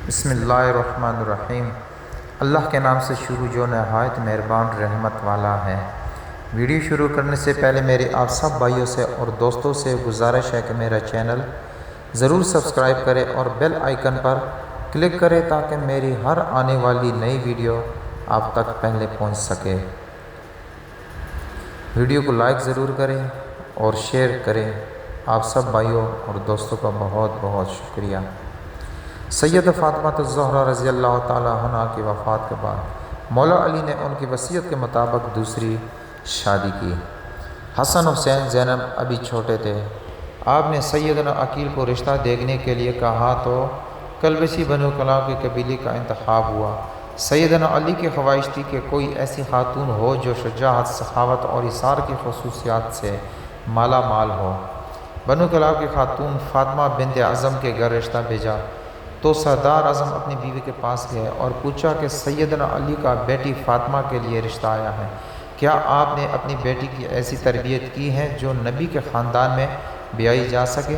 بسم اللہ الرحمن الرحیم۔ اللہ کے نام سے شروع جو نہایت مہربان رحمت والا ہے۔ ویڈیو شروع کرنے سے پہلے میری آپ سب بھائیوں سے اور دوستوں سے گزارش ہے کہ میرا چینل ضرور سبسکرائب کرے اور بیل آئیکن پر کلک کرے تاکہ میری ہر آنے والی نئی ویڈیو آپ تک پہلے پہنچ سکے۔ ویڈیو کو لائک ضرور کریں اور شیئر کریں۔ آپ سب بھائیوں اور دوستوں کا بہت بہت شکریہ۔ سید فاطمہ الزہرا رضی اللہ تعالی عنہ کی وفات کے بعد مولا علی نے ان کی وصیت کے مطابق دوسری شادی کی۔ حسن حسین زینب ابھی چھوٹے تھے۔ آپ نے سیدنا عقیل کو رشتہ دیکھنے کے لیے کہا تو کلبسی بنو کلاب کے قبیلے کا انتخاب ہوا۔ سیدنا علی کی خواہش تھی کہ کوئی ایسی خاتون ہو جو شجاعت، سخاوت اور ایثار کی خصوصیات سے مالا مال ہو۔ بنو کلاب کی خاتون فاطمہ بنت اعظم کے گھر رشتہ بھیجا تو سردار اعظم اپنی بیوی کے پاس گئے اور پوچھا کہ سیدنا علی کا بیٹی فاطمہ کے لیے رشتہ آیا ہے، کیا آپ نے اپنی بیٹی کی ایسی تربیت کی ہے جو نبی کے خاندان میں بیائی جا سکے؟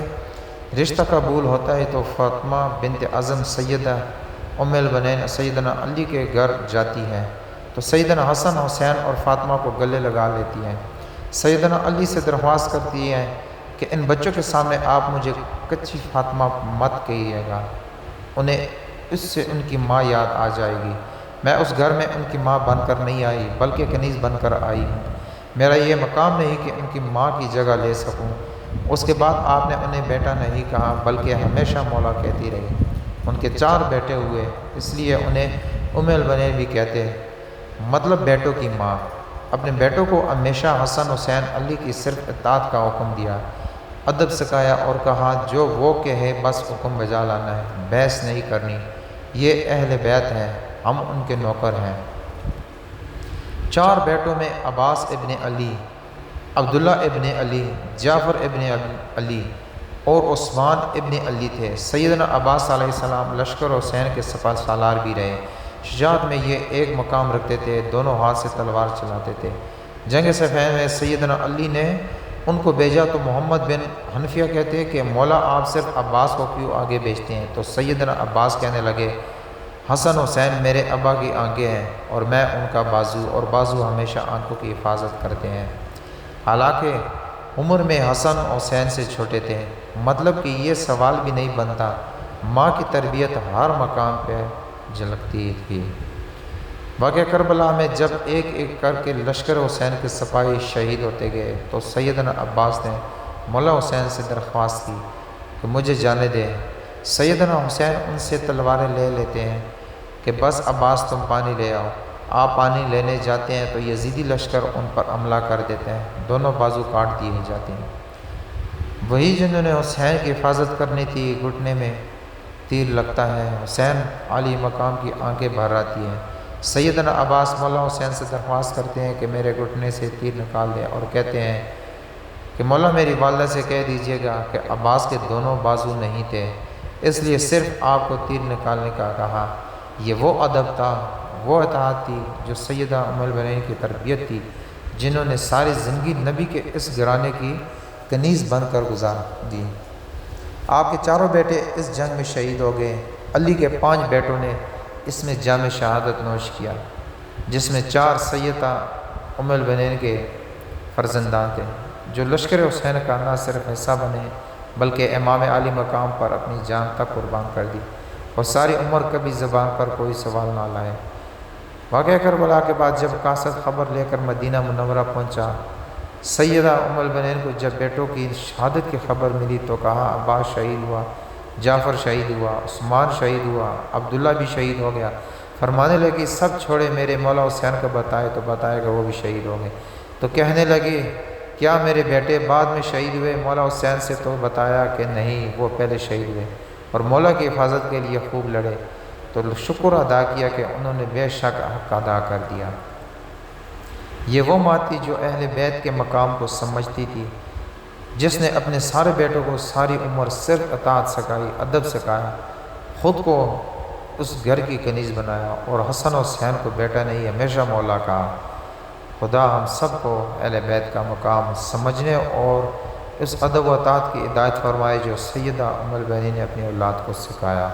رشتہ قبول ہوتا ہے تو فاطمہ بنت اعظم سیدہ ام البنین سیدنا علی کے گھر جاتی ہے تو سیدنا حسن حسین اور فاطمہ کو گلے لگا لیتی ہیں۔ سیدنا علی سے درخواست کرتی ہیں کہ ان بچوں کے سامنے آپ مجھے کچی فاطمہ مت کہیے گا، انہیں اس سے ان کی ماں یاد آ جائے گی۔ میں اس گھر میں ان کی ماں بن کر نہیں آئی بلکہ کنیز بن کر آئی ہوں۔ میرا یہ مقام نہیں کہ ان کی ماں کی جگہ لے سکوں۔ اس کے بعد آپ نے انہیں بیٹا نہیں کہا بلکہ ہمیشہ مولا کہتی رہی۔ ان کے 4 بیٹے ہوئے، اس لیے انہیں ام البنین بھی کہتے، مطلب بیٹوں کی ماں۔ اپنے بیٹوں کو ہمیشہ حسن حسین علی کی صرف اطاعت کا حکم دیا، ادب سکھایا اور کہا جو وہ کہے بس حکم بجا لانا ہے، بحث نہیں کرنی، یہ اہل بیت ہے، ہم ان کے نوکر ہیں۔ 4 بیٹوں میں عباس ابن علی، عبداللہ ابن علی، جعفر ابن علی اور عثمان ابن علی تھے۔ سیدنا عباس علیہ السلام لشکر حسین کے سپہ سالار بھی رہے۔ شجاعت میں یہ ایک مقام رکھتے تھے، دونوں ہاتھ سے تلوار چلاتے تھے۔ جنگ صفین میں سیدنا علی نے ان کو بھیجا تو محمد بن حنفیہ کہتے کہ مولا آپ صرف عباس کو کیوں آگے بھیجتے ہیں؟ تو سیدنا عباس کہنے لگے حسن حسین میرے ابا کی آنکھیں ہیں اور میں ان کا بازو، اور بازو ہمیشہ آنکھوں کی حفاظت کرتے ہیں۔ حالانکہ عمر میں حسن حسین سے چھوٹے تھے، مطلب کہ یہ سوال بھی نہیں بنتا، ماں کی تربیت ہر مقام پہ جھلکتی تھی۔ واقعہ کربلا میں جب ایک ایک کر کے لشکر حسین کے سپاہی شہید ہوتے گئے تو سیدنا عباس نے مولا حسین سے درخواست کی کہ مجھے جانے دے۔ سیدنا حسین ان سے تلواریں لے لیتے ہیں کہ بس عباس تم پانی لے آؤ۔ آپ پانی لینے جاتے ہیں تو یزیدی لشکر ان پر حملہ کر دیتے ہیں، دونوں بازو کاٹ دیے جاتے ہیں۔ وہی جنہوں نے حسین کی حفاظت کرنی تھی، گھٹنے میں تیر لگتا ہے، حسین عالی مقام کی آنکھیں بھر آتی ہیں۔ سیدنا عباس مولا حسین سے درخواست کرتے ہیں کہ میرے گھٹنے سے تیر نکال دیں اور کہتے ہیں کہ مولا میری والدہ سے کہہ دیجیے گا کہ عباس کے دونوں بازو نہیں تھے، اس لیے صرف آپ کو تیر نکالنے کا کہا۔ یہ وہ ادب تھا، وہ اطاعت تھی جو سیدہ ام البنین کی تربیت تھی، جنہوں نے ساری زندگی نبی کے اس گھرانے کی کنیز بن کر گزار دی۔ آپ کے 4 بیٹے اس جنگ میں شہید ہو گئے۔ علی کے 5 بیٹوں نے اس میں جام شہادت نوش کیا، جس میں 4 سیدہ ام البنین کے فرزندان تھے جو لشکر حسین کا نہ صرف حصہ بنے بلکہ امام عالی مقام پر اپنی جان تک قربان کر دی اور ساری عمر کبھی زبان پر کوئی سوال نہ لائے۔ واقعہ کربلا کے بعد جب قاصد خبر لے کر مدینہ منورہ پہنچا، سیدہ ام البنین کو جب بیٹوں کی شہادت کی خبر ملی تو کہا عباس شہید ہوا، جعفر شہید ہوا، عثمان شہید ہوا، عبداللہ بھی شہید ہو گیا۔ فرمانے لگی سب چھوڑے میرے مولا حسین کو بتائے تو بتائے گا وہ بھی شہید ہو گئے۔ تو کہنے لگی کیا میرے بیٹے بعد میں شہید ہوئے؟ مولا حسین سے تو بتایا کہ نہیں، وہ پہلے شہید ہوئے اور مولا کی حفاظت کے لیے خوب لڑے۔ تو شکر ادا کیا کہ انہوں نے بے شک حق ادا کر دیا۔ یہ وہ ماں تھی جو اہل بیت کے مقام کو سمجھتی تھی، جس نے اپنے سارے بیٹوں کو ساری عمر صرف اطاعت سکھائی، ادب سکھایا، خود کو اس گھر کی کنیز بنایا اور حسن حسین کو بیٹا نہیں ہمیشہ مولا کہا۔ خدا ہم سب کو اہل بیت کا مقام سمجھنے اور اس ادب و اطاعت کی ہدایت فرمائے جو سیدہ ام البنین نے اپنی اولاد کو سکھایا۔